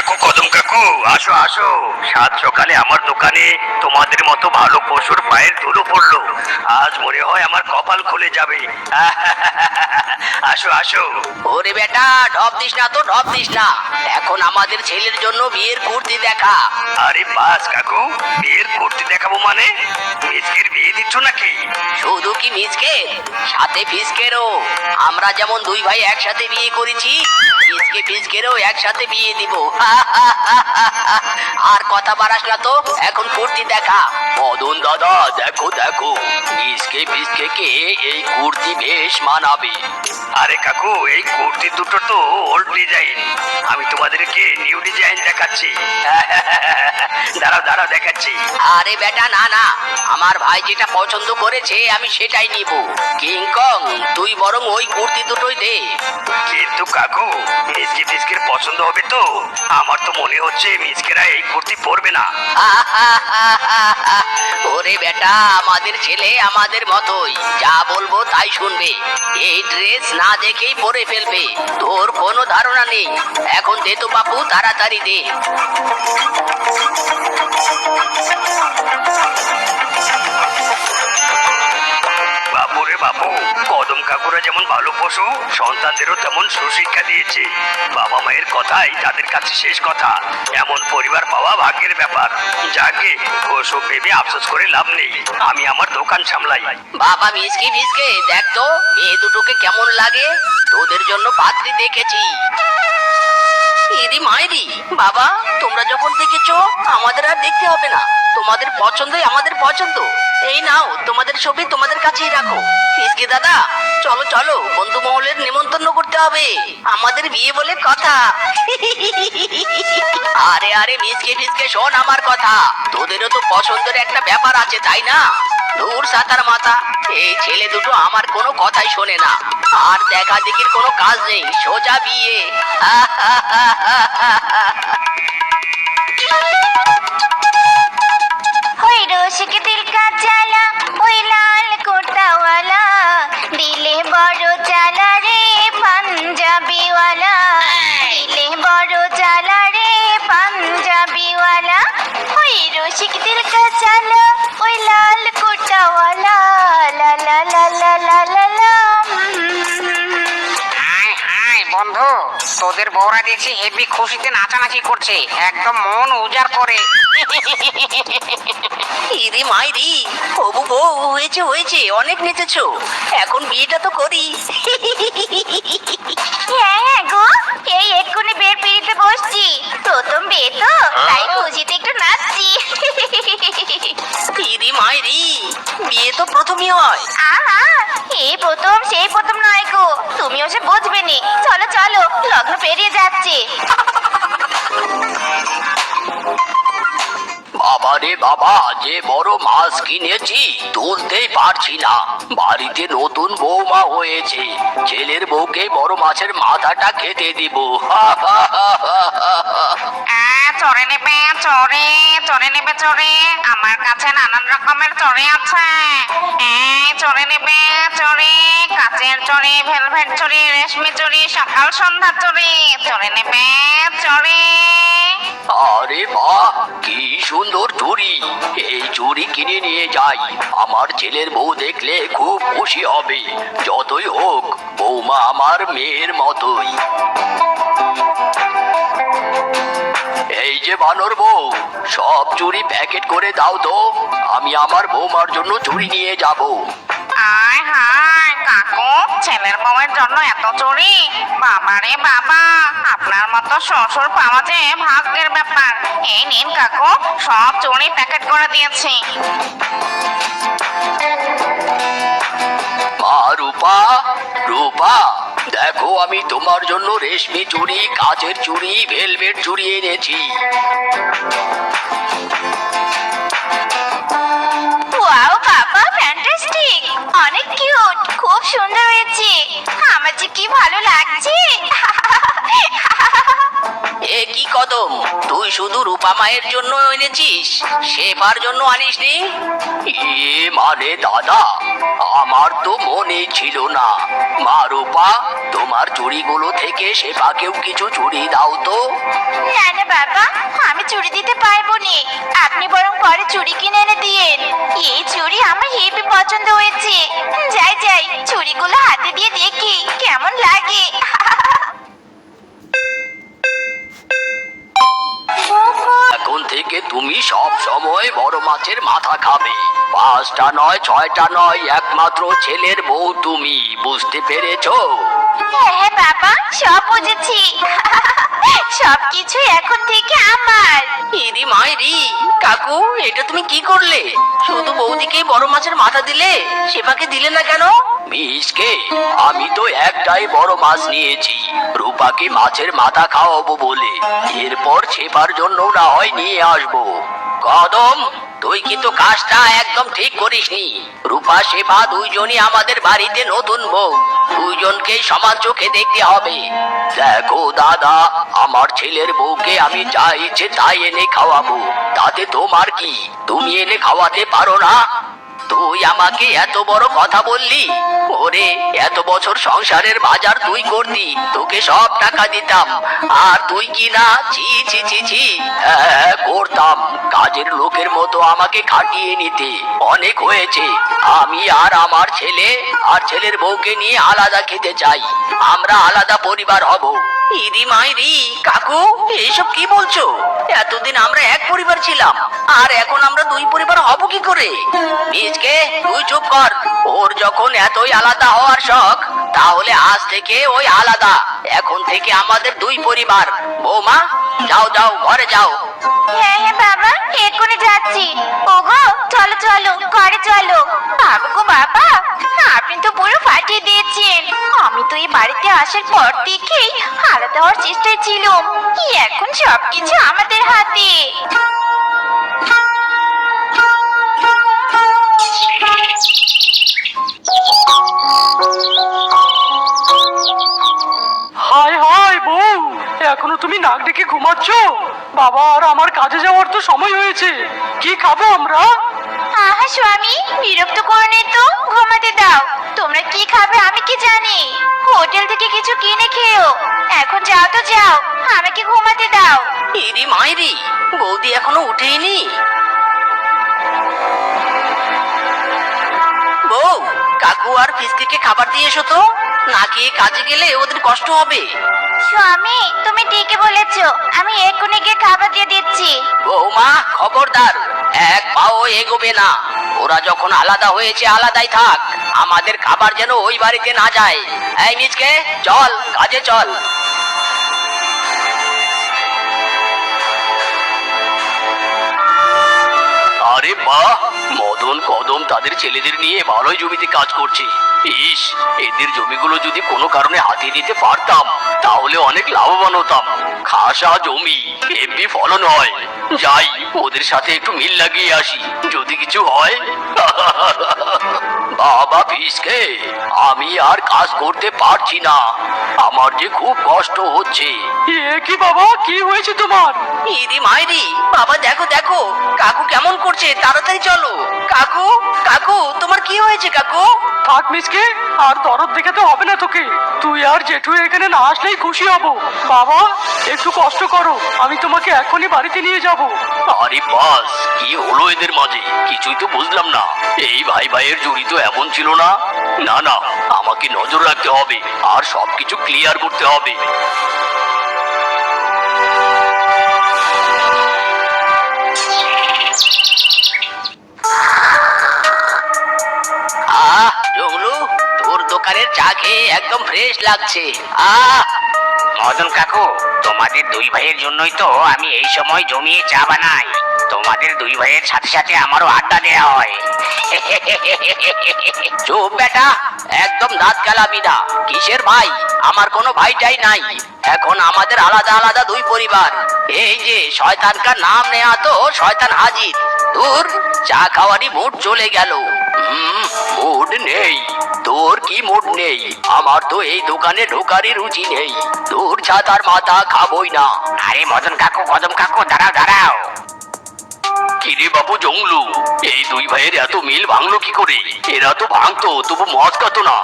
কদম কাকু, আসো আসো। সাত সকালে আমার দোকানে তোমাদের মতো ভালো পশুর পায়ের ধুলো পড়লো। আজ মনে হয় আমার কপাল খুলে যাবে। আসো আসো। ওরে বেটা, ঢপ দিস না তো, ঢপ দিস না। এখন আমাদের ছেলের জন্য বিয়ের কুর্তি দেখা। আরে বাস কাকু, বিয়ের করতে দেখাবো মানে? মিসকের বিয়ে দিচ্ছ নাকি? শুধু কি মিজকে, সাথে ফিসকেরও। আমরা যেমন দুই ভাই একসাথে বিয়ে করেছি, মিজকে ফিসকেরও একসাথে বিয়ে দিব। আর কথা বাড়াস না তো, এখন কুর্তি দেখা। মদন দাদা, দেখো দেখো, মিজকে ফিসকে এই কুর্তি বেশ মানাবে। আরে কাকু, এই কুর্তি দুটো তো ওল্ড ডিজাইন। আমি তোমাদেরকে নিউ ডিজাইন দেখাচ্ছি। দাঁড়াও দাঁড়াও, দেখাচ্ছি। আরে বেটা, না না, আমার ভাই যেটা পছন্দ করেছে আমি সেটাই নিব। কিংকং, তুই বরং ওই কুর্তি দুটোই দে। কিন্তু কাকু, মিসকে ফিসকের পছন্দ হবে তো? আমার তো মনে হচ্ছে মিসকেরা এই কুর্তি পরবে না। ওরে বেটা, আমাদের ছেলে আমাদের মতোই, যা বলবো তাই শুনবে। এই ড্রেস না দেখেই পরে ফেলবে, তোর কোনো ধারণা নেই। এখন দে তো বাপু, তাড়াতাড়ি দে। বাপুরে বাপু, কদম কাকুরা যেমন ভালো পশু, সন্তানদেরও তেমন সুশিক্ষা দিয়েছে। বাবা মায়ের কথাই তাদের কাছে শেষ কথা। এমন পরিবার পাওয়া ভাগ্যের ব্যাপার। যাকে ওসব ভেবে আফসোস করে লাভ নেই। আমি আমার দোকান সামলাই। বাবা মিসকে ফিসকে, দেখ তো মেয়ে দুটোকে কেমন লাগে। তোদের জন্য পাত্রী দেখেছি। ইদি মাইরি, বাবা তোমরা যখন দেখেছো আমাদের আর দেখতে হবে না। তোমাদের পছন্দই আমাদের পছন্দ। এই নাও, তোমাদের ছবি তোমাদের কাছেই রাখো। ফিসকে দাদা, চলো চলো, বন্ধু মহলের নেমন্তন্ন করতে হবে, আমাদের বিয়ে বলে কথা। আরে আরে মিসকে ফিসকে, শোন আমার কথা। তোদেরও তো পছন্দের একটা ব্যাপার আছে, তাই না? দূর সাতার মাথা, এই ছেলে দুটো আমার কোনো কথাই শোনে না। আর দেখা দেখির কোনো কাজ নেই, সোজা বিয়ে। ওই রসিক দিল কা চালা, ওই লাল কোটাওয়ালা, দিলে বড় চালা রে পাঞ্জাবিওয়ালা, দিলে বড় চালা রে পাঞ্জাবিওয়ালা। ওই রসিক দিল কা চালা, ওই লাল কোটাওয়ালা, লা লা লা লা লা লা লা। হাই হাই বন্ধু, তোদের বউরা দেখছি হেভি খুশিতে নাচানাচি করছে, একদম মন উজাড় করে। ইদি মাইরি, হবু বউ হয়েছে হয়েছে, অনেক নেচেছো, এখন বিয়েটা তো করি। হ্যাঁ হ্যাঁ গো, এই এক্ষুনি বের পিড়িতে বসছি। প্রথম বিয়ে তো, তাই খুশিতে একটু নাচছি। ইদি মাইরি, বিয়ে তো প্রথমই হয়। আহা, এই প্রথম সেই প্রথম নয় গো, তুমিও সে বুঝবে নি। চলো চলো, লগ্ন পেরিয়ে যাচ্ছে। বাবা রে বাবা, যে বড় মাছ কিনেছি তুলতেই পারছি না। বাড়িতে নতুন বৌমা হয়েছে, ছেলের বউকে বড় মাছের মাথাটা খেতে দিব। চড়ে নেবে চড়ে, চড়ে নেবে চড়ে, আমার কাছে নানান রকমের চড়ে আছে। চড়ে নেবে চড়ে, কাচের চড়ে, ভেলভেট চড়ে, রেশমি চড়ে, সকাল সন্ধ্যা চড়ে, চড়ে নেবে চড়ে। আরে বাহ, কি সুন্দর চুড়ি! এই চুড়ি কিনে নিয়ে যাই, আমার ছেলের বউ দেখলে খুব খুশি হবে। যতই হোক, বৌমা আমার মেয়ের মতোই। এই যে বানর বউ, সব চুড়ি প্যাকেট করে দাও তো, আমি আমার বৌমার জন্য চুড়ি নিয়ে যাব। আয় হায় কাকু, ছেলের বউয়ের জন্য এত চুরি! বাবারে বাবা, আপনার মতো শ্বশুর পাওয়া যে ভাগ্যের ব্যাপার। এই নিন কাকু, সব চুরি প্যাকেট করে দিয়েছি। মা রূপা, রূপা, দেখো আমি তোমার জন্য রেশমি চুড়ি, কাচের চুড়ি, ভেলভেট চুড়ি এনেছি। ওয়াও বাবা, ফ্যান্টাস্টিক, অনেক কিউট, খুব সুন্দর হয়েছে। আমার যে কি ভালো লাগছে। এ কি কত কদম, তুই শুধু রূপা মায়ের জন্য এনেছিস, শেফার জন্য আনিসনি? মানে দাদা, আমার তো মনে ছিল না। মা রূপা, তোমার চুড়িগুলো থেকে শেফাকেও কিছু চুড়ি দাও তো। না না বাবা, আমি চুড়ি দিতে পারবো না। আপনি বরং পরে চুড়ি কিনে এনে দিয়েন। এই চুড়ি আমার হেবি পছন্দ হয়েছে। যাই যাই, চুড়িগুলো হাতে দিয়ে দেখি কেমন লাগে। এখন থেকে তুমি সব সময় বড় মাছের মাথা খাবে। 5টা নয়, 6টা নয়, একমাত্র ছেলের বউ তুমি, বুঝতে পেরেছো? হ্যাঁ হ্যাঁ বাবা, সব বুঝেছি। সবকিছু এখন থেকে আমার। ইরি মাইরি, কাকু এটা তুমি কি করলে? শুধু বৌদিকে বড় মাছের মাথা দিলে, শেফাকে দিলে না কেন? মিসকে, আমি তো একটাই বড় মাছ নিয়েছি, রূপাকে মাছের মাথা খাওয়াবো বলে। এরপর শেফার জন্য না হয় নিয়ে আসবো। কদম, তুই কিন্তু কাজটা একদম ঠিক করিসনি। রূপা শেফা দুইজনই আমাদের বাড়িতে নতুন বউ, দুইজনকেই সমান চোখে দেখতে হবে। দেখো দাদা, আমার ছেলের বউকে আমি যা ইচ্ছে তাই এনে খাওয়াবো, তাতে তোমার কি? তুমি এনে খাওয়াতে পারো না? তুই আমাকে এত বড় কথা বললি? ওরে, এত বছর সংসারের বাজার তুই করতি, তোকে সব টাকা দিতাম, আর তুই কি না? ছি ছি ছি ছি। হ্যাঁ, করতাম। কাজের লোকের মতো আমাকে খাটিয়ে নিতে। অনেক হয়েছে। আমি আর আমার ছেলে আর ছেলের বউকে নিয়ে আলাদা খেতে চাই। আমরা আলাদা পরিবার হব। ইরি মাইরি, কাকু এসব কি বলছো? এতদিন আমরা এক পরিবার ছিলাম, আর এখন আমরা দুই পরিবার হব কি করে? নিজকে তুই চুপ কর। ওর যখন এতই আলাদা হওয়ার শখ, তাহলে আজ থেকে ওই আলাদা। এখন থেকে আমাদের দুই পরিবার। বৌমা, যাও যাও, ঘরে যাও। হ্যাঁ হ্যাঁ বাবা, এক্ষুনি যাচ্ছি। ওগো চলো চলো, ঘরে চলো। বাবা গো বাবা, আপনি তো পুরো ফাটিয়ে দিয়েছেন। আমি তো এই বাড়িতে আসার পর থেকেই আলাদা হওয়ার চেষ্টায় ছিলাম। এখন সবকিছু আমাদের হাতে। হায় হায় বউ, এখনো তুমি নাক ডেকে ঘুমাচ্ছ? বাবা আর আমার কাজে যাওয়ার তো সময় হয়েছে। কি খাবো আমরা? আহা স্বামী, বিরক্ত করো নি তো, ঘুমাতে দাও। তোমরা কি খাবে আমি কি জানি? হোটেল থেকে কিছু কিনে খেও। এখন যাও তো যাও, আমাকে ঘুমাতে দাও। ইরি মাইরি, বৌদি এখনো উঠেইনি। বউ, কাকু আর ফিসকে খাবার দিয়ে এসো তো, না খেয়ে কাজে গেলে ওদের কষ্ট হবে। স্বামী, তুমি ঠিকই বলেছো। আমি এক্ষুনি গিয়ে খাবার দিয়ে দিচ্ছি। বৌমা, খবরদার, এক পাও এগোবে না। ওরা যখন আলাদা হয়েছে আলাদাই থাক, আমাদের খাবার যেন ওই বাড়িতে না যায়। এই মিজকে, চল কাজে চল। আরে বাহ, মদন কদম তাদের ছেলেদের নিয়ে ভালোই জমিতে কাজ করছে। ইস, এদের জমিগুলো যদি কোনো কারণে হাতিয়ে দিতে পারতাম, তাহলে অনেক লাভবান হতাম। খাসা জমি, এমনি ফলন হয়। যাই, ওদের সাথে একটু মিল লাগিয়ে আসি, যদি কিছু হয়। বাবা ফিসকে, আমি আর কাজ করতে পারছি না। আমার যে খুব কষ্ট হচ্ছে। এ কি বাবা, কি হয়েছে তোমার? ইরি মাইরি, বাবা দেখো দেখো, কাকু কেমন করছে, তাড়াতাড়ি চলো। কাকু, কাকু তোমার কি হয়েছে কাকু? থাক মিসকে, আর দরদ দেখাতে হবে না তোকে। তুই আর জেঠু এখানে না আসলেই খুশি হব। বাবা একটু কষ্ট করো, আমি তোমাকে এখনই বাড়িতে নিয়ে যাব। আরে বাস, কি হলো এদের মাঝে? কিছুই তো বুঝলাম না। এই ভাই ভাইয়ের জড়ি তো এমন ছিল না। না না, আমাকে নজর রাখতে হবে আর সবকিছু ক্লিয়ার করতে হবে। আহ জগলু, তোর দোকানের চা খেয়ে একদম ফ্রেশ লাগছে। মদন কাকু, তোমাদের দুই ভাইয়ের জন্যই তো আমি এই সময় জমিয়ে চা বানাই। তোমাদের দুই ভাইয়ের সাথে সাথে আমারও আড্ডা দেওয়া হয়। চুপ বেটা, একদম দাঁত গালাবি না। কিসের ভাই? আমার কোনো ভাইটাই নাই। এখন আমাদের আলাদা আলাদা দুই পরিবার। এই যে শয়তানকার নাম নেয়া তো শয়তান হাজির। দূর, চা খাওয়ারই মুড চলে গেল। মুড নেই? তোর কি মুড নেই? আমার তো এই দোকানে ঢোকারই রুচি নেই। তোর ছাতার মাথা খাবই না। আরে মদন কাকু, কদম কাকু, দাঁড়াও দাঁড়াও। কিরে বাবু জংলু, এই দুই ভাইয়ের এত মিল ভাঙলো কি করে? এরা তো ভাঙতো, তবু মদ খাতো না।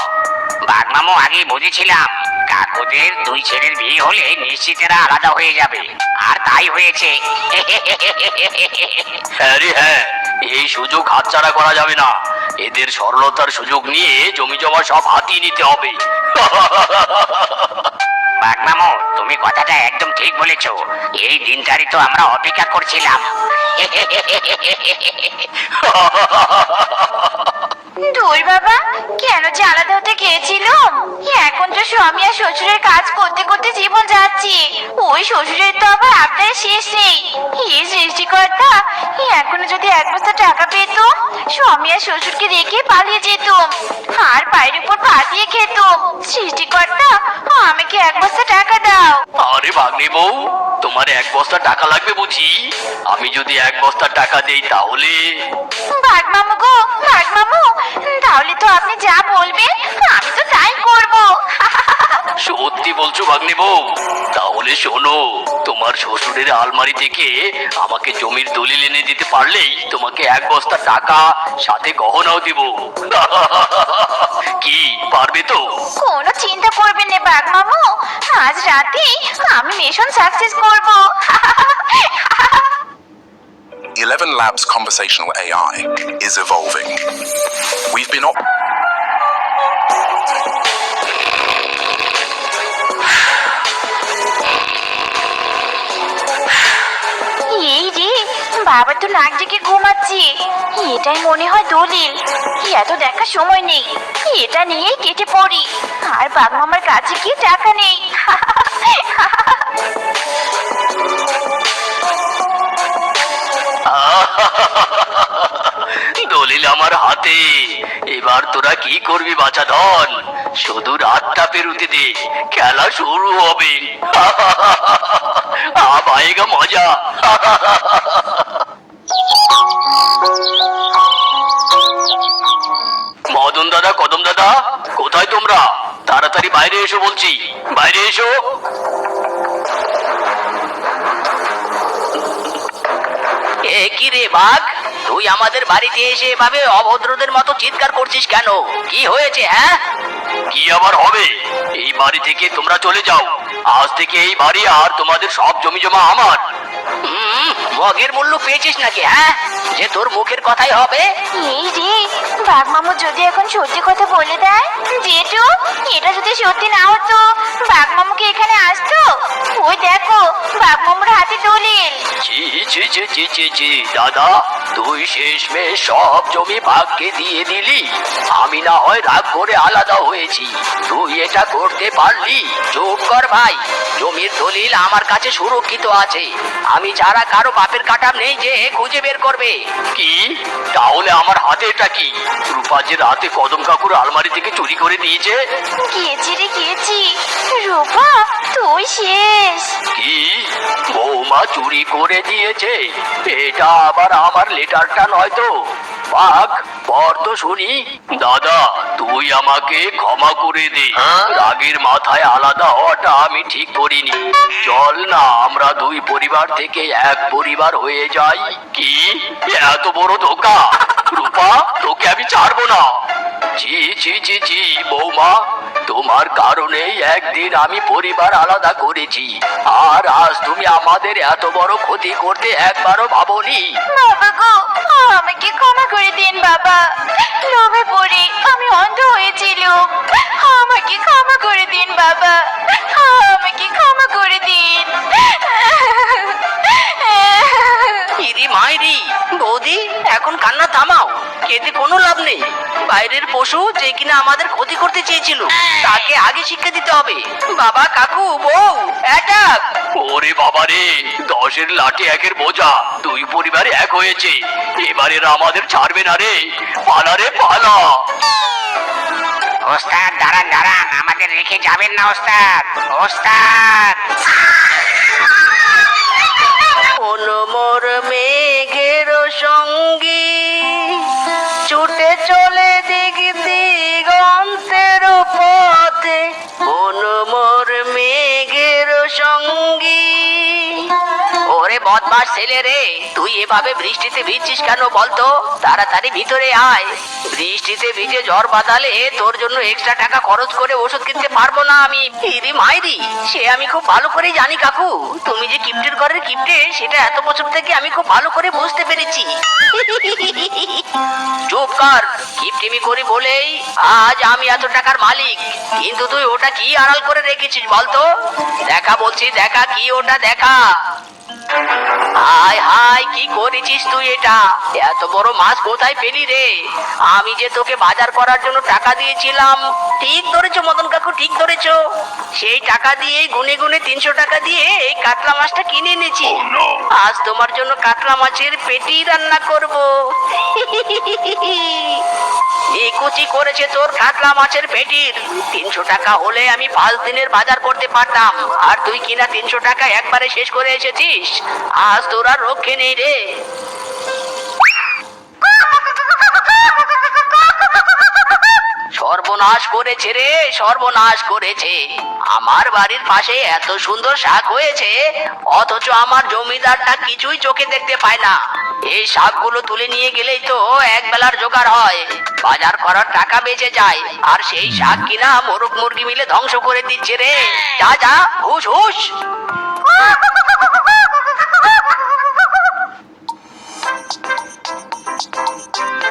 বাগমামু আগেই বুঝেছিলাম কাকুদের দুই ছেলের বিয়ে হলে নিশ্চিত এরা আলাদা হয়ে যাবে, আর তাই হয়েছে। হ্যাঁ রে হ্যাঁ, এই সুযোগ হাতছাড়া করা যাবে না। এদের সরলতার সুযোগ নিয়ে জমি জমা সব হাতিয়ে নিতে হবে। বাগমামু, তুমি কথাটা একদম ঠিক বলেছো। এই দিনটারই তো আমরা অপেক্ষা করছিলাম। ধুর বাবা, কেন যে আলাদা হতে গিয়েছিলাম। এখন তো স্বামী আর শ্বশুরের কাজ করতে করতে জীবন যাচ্ছে। ওই শ্বশুরের তো আবার আপনার শেষ নেই। হে সৃষ্টিকর্তা, এখনো যদি এক বস্তা টাকা পেতাম, স্বামী আর শ্বশুরকে রেখে পালিয়ে যেতাম, আর পায়ের উপর পা দিয়ে খেতাম। সৃষ্টিকর্তা, আমাকে এক বস্তা টাকা দাও। আরে ভাগ্নে বউ, তোমার এক বস্তা টাকা লাগবে বুঝি? আমি যদি এক বস্তা টাকা দেই তাহলে? ভাগ মামু গো, ভাগ মামু, তাহলে তো আপনি যা বলবেন আমি তো তাই করব। সত্যি বলছো ভাগ্নে বউ? তাহলে শোনো, তোমার শ্বশুরের আলমারি থেকে আমাকে জমির দলিল এনে দিতে পারলেই তোমাকে এক বস্তা টাকা সাথে গহনাও দিব। কি পারবে তো? কোনো চিন্তা করবেন না বাঘ মামু, আজ রাতেই আমি মিশন সাকসেস করব। 11 Labs conversational AI is evolving. We've been এই রে, বাবা তো নাক ডেকে ঘুমাচ্ছে। এটাই মনে হয় দলিল। এত দেখার সময় নেই, এটা নিয়েই কেটে পড়ি। আর বাঘ মামার কাছে কি টাকা নেই। দলিল আমার হাতে। এবার তোরা কি করবি বাছা ধন? শুধু রাতটা পেরুতে দে, খেলা শুরু হবে। আয়েগা মজা। মদন দাদা, কদম দাদা, কোথায় তোমরা? তাড়াতাড়ি বাইরে এসো বলছি, বাইরে এসো। এ কি রে বাঘ, তুই আমাদের বাড়িতে এসে এভাবে অভদ্রদের মতো চিৎকার করছিস কেন? কি হয়েছে হ্যাঁ? কি আবার হবে? এই বাড়ি থেকে তোমরা চলে যাও। আজ থেকে এই বাড়ি আর তোমাদের সব জমি জমা আমার। মগের মূল্য পেয়েছিস নাকি হ্যাঁ, যে তোর মুখের কথাই হবে? এই রে, বাঘ মামু যদি এখন সত্যি কথা বলে দেয়, জেঠু, এটা যদি সত্যি না হতো, বাঘ মামুকে এখানে আসতো? ওই দেখো, বাঘ মামুর হাতে দলিল। ছি ছি ছি ছি ছি ছি, দাদা, তুই শেষমেশ সব জমি ভাগকে দিয়ে দিলি। আমি না হয় রাগ করে আলাদা হয়েছি, তুই এটা করতে পারলি? চুপ কর ভাই, জমির দলিল আমার কাছে সুরক্ষিত আছে। আমি ছাড়া কারো বাপের কাটা নেই যে খুঁজে বের করবে। কি? তাহলে আমার হাতে এটা কি? রূপা যে রাতে কদম কাকুর আলমারি থেকে চুরি করে দিয়েছে। গিয়েছি রে গিয়েছি, রূপা তুই শেষ। কি? বৌমা চুরি করে দিয়েছে? এটা আবার আমার লেটারটা নয় তো? বাঘ, পর তো শুনি। দাদা, তুই আমাকে ক্ষমা করে দে। রাগের মাথায় আলাদা হওয়াটা আমি ঠিক করিনি। চল না আমরা দুই পরিবার থেকে এক পরিবার হয়ে যাই। কি? এত বড় ধোকা! রূপা, তোকে আমি ছাড়বো না। ছি ছি ছি ছি, বৌমা, তোমার কারণেই একদিন আমি পরিবার আলাদা করেছি, আর আজ তুমি আমাদের এত বড় ক্ষতি করতে একবারও ভাবোনি। বাবা গো, আমাকে ক্ষমা করে দিন বাবা। লোভে পড়ে আমি অন্ধ হয়েছিলাম। আমাকে ক্ষমা করে দিন বাবা, আমাকে ক্ষমা করে দিন। ইরি মাইরি, বৌদি এখন কান্না থামাও, কেঁদে কোনো লাভ নেই। বাইরের পশু যে কিনা আমাদের ক্ষতি করতে চেয়েছিল, তাকে আগে শিক্ষা দিতে হবে। বাবা, কাকু, বউ, অ্যাটাক! ওরে বাবা রে, 10-এর লাঠি 1-এর বোঝা, দুই পরিবার এক হয়েছে। এবার এরা আমাদের ছাড়বে না রে। পালা রে পালা। ওস্তাদ, দাঁড়ান দাঁড়ান, আমাদের রেখে যাবেন না ওস্তাদ। ওস্তাদ, অনুমোর মেঘের সঙ্গী ছুট হেঁটে চলে দিক দিগন্তের পথে কোন মোর মেঘের সঙ্গী। ওরে বদমাস ছেলে রে, তুই এভাবে বৃষ্টিতে ভিজছিস কেন বলতো? তাড়াতাড়ি ভিতরে আয়। বৃষ্টিতে ভিজে জ্বর বাঁধালে তোর জন্য এক্সট্রা টাকা খরচ করে ওষুধ কিনতে পারবো না আমি। ইরি মাইরি, সে আমি খুব ভালো করেই জানি কাকু। তুমি যে কিপ্টের ঘরের কিপ্টে সেটা এত বছর থেকে আমি খুব ভালো করে বুঝতে পেরেছি। চুপ কর, কিপ্টেমি করি বলেই আজ আমি এত টাকার মালিক। কিন্তু তুই ওটা কি আড়াল করে রেখেছিস বলতো? দেখা বলছি, দেখা কি ওটা দেখা। হায় হায়, কি করেছিস তুই এটা? এত বড় মাছ কোথায় পেলি রে? আমি যে তোকে বাজার করার জন্য টাকা দিয়েছিলাম। ঠিক ধরেছো মদন কাকু, ঠিক ধরেছো। সেই টাকা দিয়ে গুনে গুনে 300 টাকা দিয়ে এই কাতলা মাছটা কিনে এনেছি। আজ তোমার জন্য কাতলা মাছের পেটি রান্না করব। এই কুচি করেছে তোর কাতলা মাছের পেটির। 300 টাকা হলে আমি 5 দিনের বাজার করতে পারতাম, আর তুই কিনা 300 টাকা একবারে শেষ করে এসেছিস। আজ তোর আর রক্ষে নেই রে। সর্বনাশ করেছে রে, সর্বনাশ করেছে। আমার বাড়ির পাশে এত সুন্দর শাক হয়েছে, অথচ আমার জমিদারটা কিছুই চোখে দেখতে পায় না। এই শাকগুলো তুলে নিয়ে গেলেই তো এক বেলার জোগাড় হয়, বাজার করার টাকা বেঁচে যায়। আর সেই শাক কিনা মোরগ মুরগি মিলে ধ্বংস করে দিচ্ছে রে। যা যা, হুশ হুশ।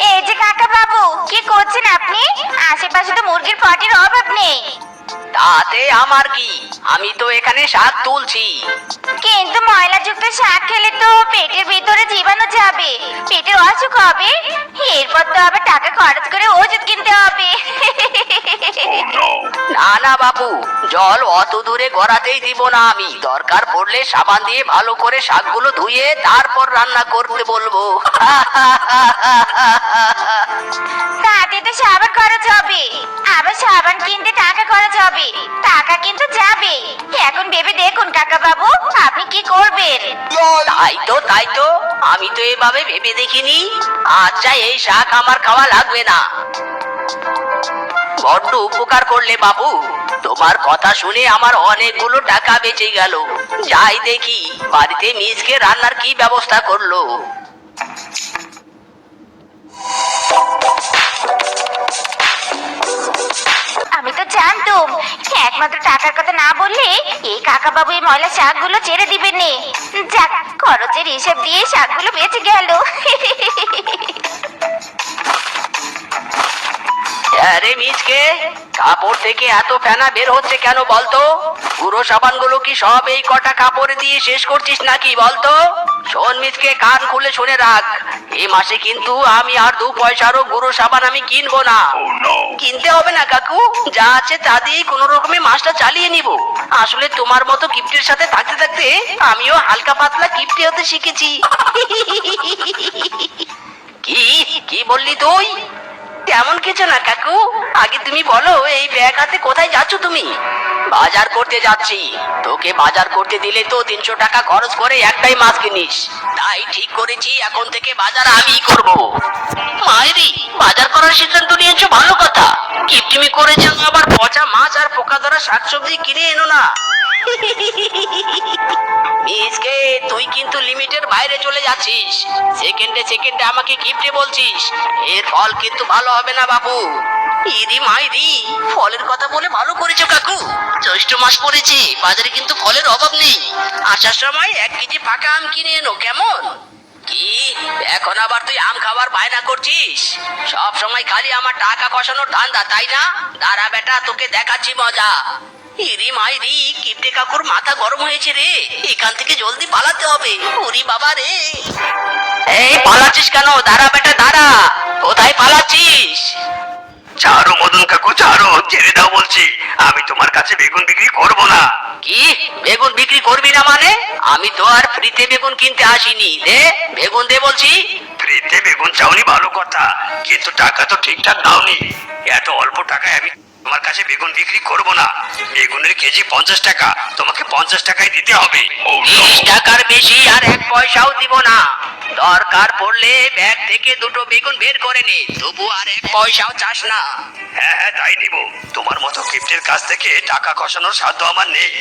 এই যে কাকা বাবু, কি করছেন আপনি? আশেপাশে তো মুরগির পটির অভাব নেই। তাতে আমার কি, আমি তো এখানে শাক তুলছি। কিন্তু ময়লাযুক্ত শাক খেলে তো পেটের ভিতরে জীবাণু যাবে, পেটের অসুখ হবে। এরপর তো আবার টাকা খরচ করে ওষুধ কিনতে হবে। না না বাবু, জল অত দূরে গড়াতেই দিব না আমি। দরকার পড়লে সাবান দিয়ে ভালো করে শাকগুলো ধুয়ে তারপর রান্না করতে বলবো। তাতে তো সাবান খরচ হবে, আবার সাবান কিনতে টাকা খরচ হবে। টাকা কিন্তু যাবে। এখন ভেবে দেখুন কাকা বাবু, আপনি কি করবেন? তাই তো আমি তো এভাবে ভেবে দেখিনি। আচ্ছা, এই শাক আমার খাওয়া লাগবে না। বড্ড উপকার করলে বাবু, তোমার কথা শুনে আমার অনেকগুলো টাকা বেঁচে গেল। যাই দেখি বাড়িতে মিসকে রান্নার কি ব্যবস্থা করলো। আমি তো জানতাম একমাত্র টাকার কথা না বললে এই কাকা বাবু এই ময়লা শাকগুলো ছেড়ে দিবেন নে। যাক, খরচের হিসাব দিয়ে শাকগুলো বেঁচে গেল। আরে মিসকে, কাপড় থেকে এত ফেনা বের হচ্ছে কেন বলতো? পুরো সাবানগুলো কি সব এই কটা কাপড়ে দিয়ে শেষ করছিস নাকি বলতো? শোন মিসকে, কান খুলে শুনে রাখ, এই মাসে কিন্তু আমি আর 2 পয়সারও গুঁড়ো সাবান আমি কিনবো না। কিনতে হবে না কাকু, যা আছে তা দিয়েই কোনো রকমে মাসটা চালিয়ে নিব। আসলে তোমার মতো কিপ্টের সাথে থাকতে থাকতে আমিও হালকা পাতলা কিপ্টে হতে শিখেছি। কি কি বললি তুই? তেমন কিছু না কাকু, আগে তুমি বলো, এই ব্যাগ হাতে কোথায় যাচ্ছ তুমি? বাজার করতে যাচ্ছি। তোকে বাজার করতে দিলে তো 300 টাকা খরচ করে একটাই মাছ কিনিস। তাই ঠিক করেছি এখন থেকে বাজার আমিই করব। মায়েরি, বাজার করার সিদ্ধান্ত নিয়েছো, ভালো কথা। কিপটিমি করেছো আবার পচা মাছ আর পোকা ধরা শাকসবজি কিনে এনো না। মিসকে, তুই কিন্তু লিমিটের বাইরে চলে যাচ্ছিস। সেকেন্ডে সেকেন্ডে আমাকে গিফটে বলছিস, এর ফল কিন্তু ভালো হবে না বাবু। ইরি মাইরি, ফলের কথা বলে ভালো করেছো কাকু। জ্যৈষ্ঠ মাস পড়েছে, বাজারে কিন্তু ফলের অভাব নেই। আসার সময় 1 কেজি পাকা আম কিনে এনো, কেমন? কি এখন আবার তুই আম খাবার বায়না করছিস? সব সময় খালি আমার টাকা খসানোর ধান্দা, তাই না? দাঁড়া বেটা, তোকে দেখাচ্ছি মজা। ইরি মাইরি, কিপটে কাকুর মাথা গরম হয়েছে রে। এখান থেকে জলদি পালাতে হবে। ওরে বাবা রে! এই পালাচ্ছিস কেন? দাঁড়া বেটা দাঁড়া, কোথায় পালাচ্ছিস? ছাড়ো মদন কাকু, ছাড়ো, ছেড়ে দাও বলছি। আমি তোমার কাছে বেগুন বিক্রি করব না। কি বেগুন বিক্রি করবি না মানে? আমি তো আর ফ্রিতে বেগুন কিনতে আসিনি। দে বেগুন দে বলছি। ফ্রিতে বেগুন চাওনি ভালো কথা, কিন্তু টাকা তো ঠিকঠাক দাওনি। এত অল্প টাকায় আমি তোমার কাছে বেগুন বিক্রি করব না। বেগুনের কেজি 50 টাকা, তোমাকে 50 টাকায় দিতে হবে। 20 টাকার বেশি আর 1 পয়সাও দিব না। দরকার পড়লে ব্যাগ থেকে দুটো বেগুন বের করে নে, তবু আর এক পয়সাও চাস না। হ্যাঁ হ্যাঁ তাই নিব। তোমার মতো কিপ্টের কাছ থেকে টাকা খসানোর সাধ্য আমার নেই।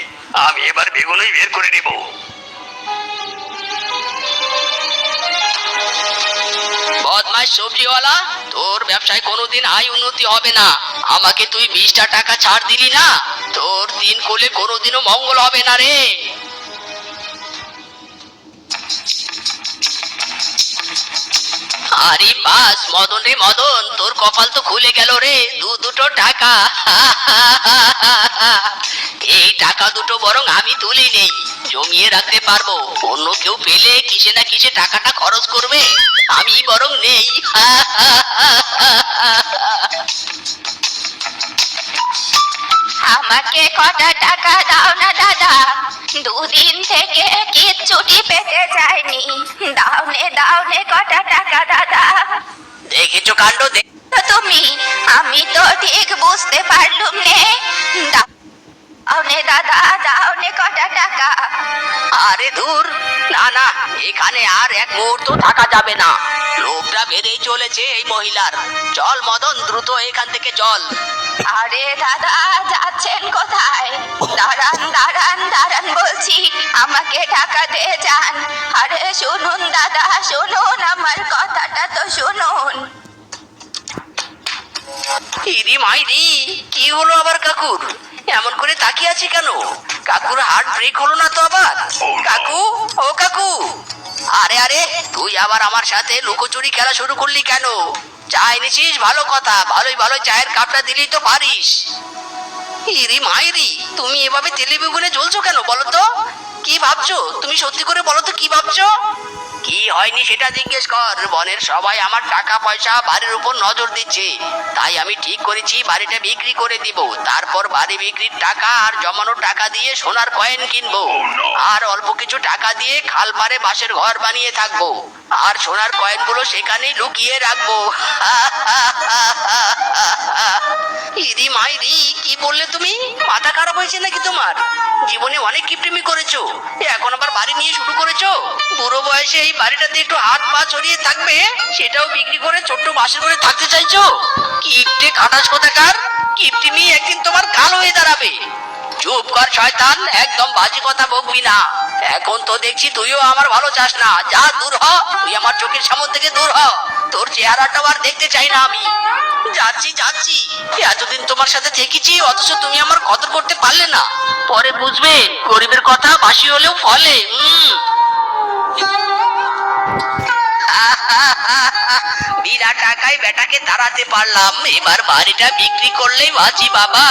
আমি এবার বেগুনই বের করে নিব। বদমাস সবজিওয়ালা, তোর ব্যবসায় কোনোদিন আয় উন্নতি হবে না। আমাকে তুই 20টা টাকা ছাড় দিলি না, তোর দিন কোলে কোনোদিনও মঙ্গল হবে না রে। আরে বাস মদন রে মদন, তোর কপাল তো খুলে গেল রে, দুটো টাকা। এই টাকা দুটো বরং আমি তুলে নেই, জমিয়ে রাখতে পারবো। অন্য কেউ পেলে কিসে না কিসে টাকাটা খরচ করবে, আমি বরং নেই। আমাকে কটা টাকা দাও না দাদা, দুদিন থেকে কিচ্ছুটি পেতে যায়নি। দাও নে কটা টাকা দাদা। দেখেছো কাণ্ড, তো তুমি, আমি তো ঠিক বুঝতে পারলুম নে। দাও নে দাদা, দাও নে কটা টাকা। আরে দূর, না না, এখানে আর এক মুহূর্ত থাকা যাবে না। লোকটা বেড়েই চলেছে এই মহিলার। চল মদন, দ্রুত এখান থেকে চল। আরে দাদা, যাচ্ছেন কোথায়? দাঁড়ান বলছি, আমাকে টাকা দিয়ে যান। আরে শুনুন দাদা, শুনুন, আমার কথাটা তো শুনুন। ইরি মাইরি, কি হলো আবার কাকুর? এমন করে তাকিয়ে আছে কেন? কাকুর হার্ট ব্রেক হলো না তো আবার? কাকু, ও কাকু। আরে আরে, তুই আবার আমার সাথে লুকোচুরি খেলা শুরু করলি কেন? চা এনেছিস, ভালো কথা, ভালোই চায়ের কাপটা দিলেই তো পারিস। ইরি মাইরি, তুমি এভাবে তেলে বেগুনে জ্বলছো কেন বলো তো? কি ভাবছো তুমি? সত্যি করে বলো তো, কি ভাবছো? কি হয়নি সেটা জিজ্ঞেস কর। বনের সবাই আমার টাকা পয়সা বাড়ির উপর নজর দিচ্ছে, তাই আমি ঠিক করেছি বাড়িটা বিক্রি করে দিব। তারপর বাড়ি বিক্রির টাকা আর জমানো টাকা দিয়ে সোনার কয়েন কিনবো, আর অল্প কিছু টাকা দিয়ে খাল পাড়ে বাঁশের ঘর বানিয়ে থাকবো, আর সোনার কয়েনগুলো সেখানেই লুকিয়ে রাখবো। ইদি মাইরি, কি বললে তুমি? মাথা খারাপ হয়েছে নাকি তোমার? জীবনে অনেক কিপটিমি করেছো, এখন আবার বাড়ি নিয়ে শুরু করেছো? বুড়ো বয়সে এই বাড়িটাতে একটু হাত পা ছড়িয়ে থাকবে, সেটাও বিক্রি করে ছোট্ট বাসের করে থাকতে চাইছো? কিপটে খাটাস কোথাকার! কিপটিমি একদিন তোমার কাল হয়ে দাঁড়াবে। চুপ কর শয়তান, একদম বাজে কথা বকবি না। এখন তো দেখছি তুইও আমার ভালো চাস না। যা, দূর হ, তুই আমার চোখের সামনে থেকে দূর হ। তোর চেহারাটাও আর দেখতে চাই না আমি। যাচ্ছি। এতদিন তোমার সাথে থেকেছি, অথচ তুমি আমার কদর করতে পারলে না। পরে বুঝবে গরিবের কথা বাসি হলেও ফলে। বিনা টাকায় বেটাকে তাড়াতে পারলাম, এবার বাড়িটা বিক্রি করলেই বাঁচি বাবা।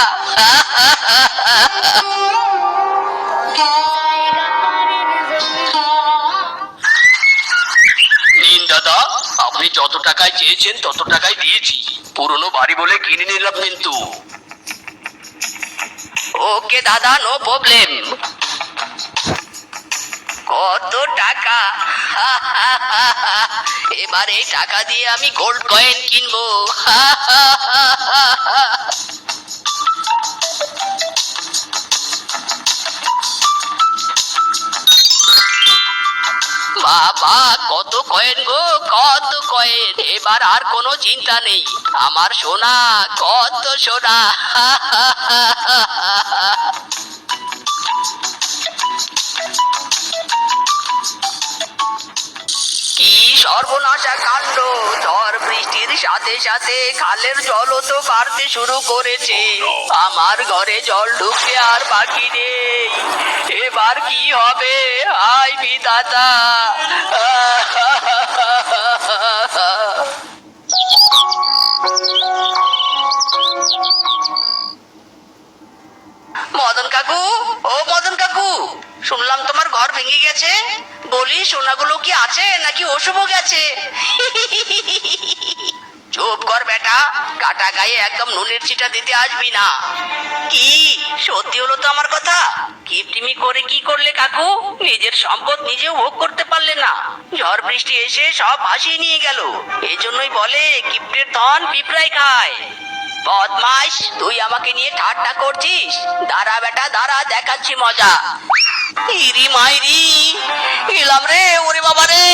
নিন দাদা, আপনি যত টাকায় চেয়েছেন তত টাকায় দিয়েছি। পুরনো বাড়ি বলে কিনে নিলাম কিন্তু। ওকে দাদা, নো প্রবলেম। কত টাকা! এবার এই টাকা দিয়ে আমি গোল্ড কয়েন কিনবো। বাবা, কত কয়েন গো, কত কয়েন! এবার আর কোনো চিন্তা নেই, আমার সোনা, কত সোনা! কি সর্বনাশা কাণ্ড! ঝড় বৃষ্টির সাথে সাথে খালের জলও তো বাড়তে শুরু করেছে। আমার ঘরে জল ঢুকতে আর বাকি নেই। এবার কি হবে? হায় বিধাতা! মদন কাকু, ও মদন কাকু, শুনলাম তোমার ঘর ভেঙে গেছে। বলি, সোনাগুলো কি আছে নাকি অশুভ গেছে? চুপ কর বেটা, কাটা গায়ে একদম নুনের ছিটা দিতে আসবি না। কি সত্যি হলো তো আমার কথা? কিপটিমি করে কি করলে কাকু? নিজের সম্পদ নিজেও ভোগ করতে পারলে না, ঝড় বৃষ্টি এসে সব ভাসিয়ে নিয়ে গেল। এই জন্যই বলে কিপ্টের ধন পিঁপড়ায় খায়। বদমাইশ, তুই আমাকে নিয়ে ঠাট্টা করছিস? দাঁড়া বেটা দাঁড়া, দেখাচ্ছি মজা। ইরি মাইরি, এলাম রে, ওরে বাবা রে!